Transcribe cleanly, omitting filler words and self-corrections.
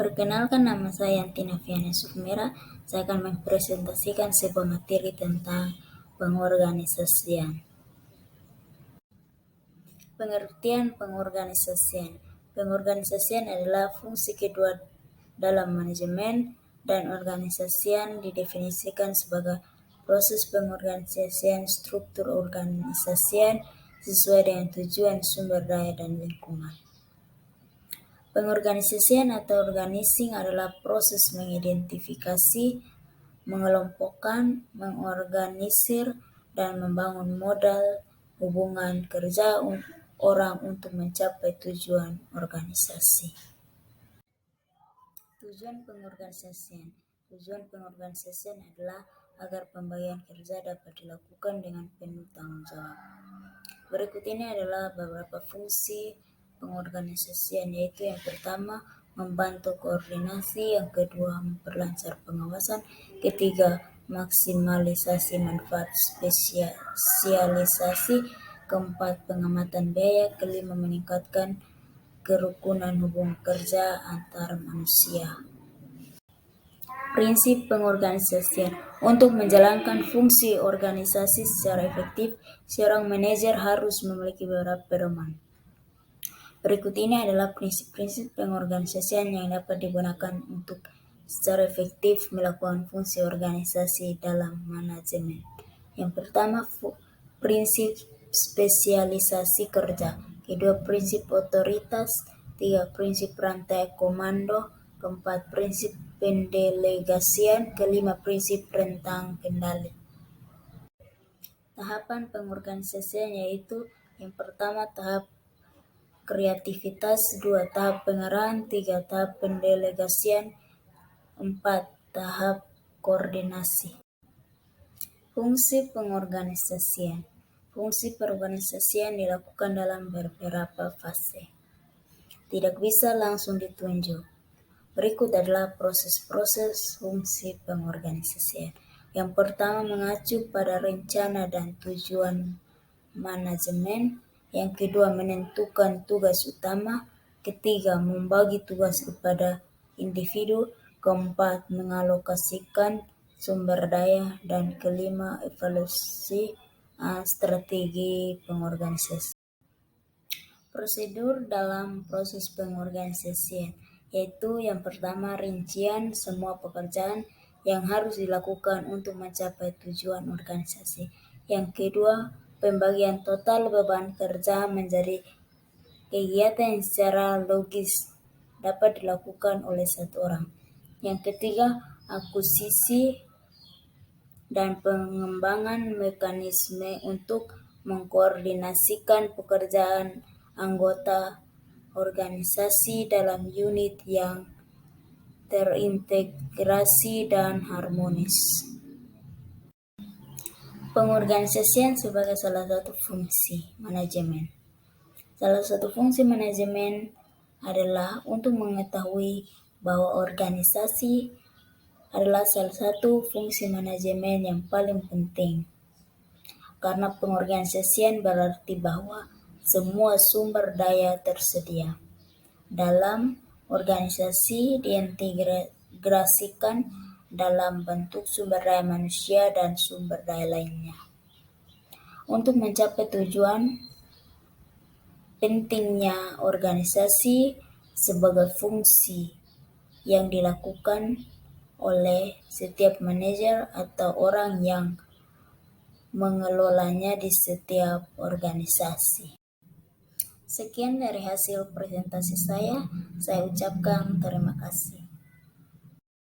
Perkenalkan, nama saya Yantina Viana Sukmera. Saya akan mempresentasikan sebuah materi tentang pengorganisasian. Pengertian pengorganisasian. Pengorganisasian adalah fungsi kedua dalam manajemen, dan organisasian didefinisikan sebagai proses pengorganisasian struktur organisasian sesuai dengan tujuan, sumber daya, dan lingkungan. Pengorganisasian atau organizing adalah proses mengidentifikasi, mengelompokkan, mengorganisir, dan membangun modal hubungan kerja orang untuk mencapai tujuan organisasi. Tujuan pengorganisasian. Tujuan pengorganisasian adalah agar pembagian kerja dapat dilakukan dengan penuh tanggung jawab. Berikut ini adalah beberapa fungsi pengorganisasian, yaitu yang pertama, membantu koordinasi, yang kedua, memperlancar pengawasan, ketiga, maksimalisasi manfaat spesialisasi, keempat, pengamatan biaya, kelima, meningkatkan kerukunan hubungan kerja antar manusia. Prinsip pengorganisasian. Untuk menjalankan fungsi organisasi secara efektif, seorang manajer harus memiliki beberapa pedoman. Berikut ini adalah prinsip-prinsip pengorganisasian yang dapat digunakan untuk secara efektif melakukan fungsi organisasi dalam manajemen. Yang pertama, prinsip spesialisasi kerja. Kedua, prinsip otoritas. Tiga, prinsip rantai komando. Keempat, prinsip pendelegasian. Kelima, prinsip rentang kendali. Tahapan pengorganisasian yaitu yang pertama, tahap kreativitas, dua, tahap pengarahan, tiga, tahap pendelegasian, empat, tahap koordinasi. Fungsi pengorganisasian. Fungsi pengorganisasian dilakukan dalam beberapa fase. Tidak bisa langsung ditunjuk. Berikut adalah proses-proses fungsi pengorganisasian. Yang pertama, mengacu pada rencana dan tujuan manajemen. Yang kedua, menentukan tugas utama. Ketiga, membagi tugas kepada individu. Keempat, mengalokasikan sumber daya. Dan kelima, evaluasi strategi pengorganisasian. Prosedur dalam proses pengorganisasian, yaitu yang pertama, rincian semua pekerjaan yang harus dilakukan untuk mencapai tujuan organisasi. Yang kedua, pembagian total beban kerja menjadi kegiatan yang secara logis dapat dilakukan oleh satu orang. Yang ketiga, akuisisi dan pengembangan mekanisme untuk mengkoordinasikan pekerjaan anggota organisasi dalam unit yang terintegrasi dan harmonis. Pengorganisasian sebagai salah satu fungsi manajemen. Salah satu fungsi manajemen adalah untuk mengetahui bahwa organisasi adalah salah satu fungsi manajemen yang paling penting. Karena pengorganisasian berarti bahwa semua sumber daya tersedia dalam organisasi diintegrasikan dalam bentuk sumber daya manusia dan sumber daya lainnya. Untuk mencapai tujuan, pentingnya organisasi sebagai fungsi yang dilakukan oleh setiap manajer atau orang yang mengelolanya di setiap organisasi. Sekian dari hasil presentasi saya ucapkan terima kasih.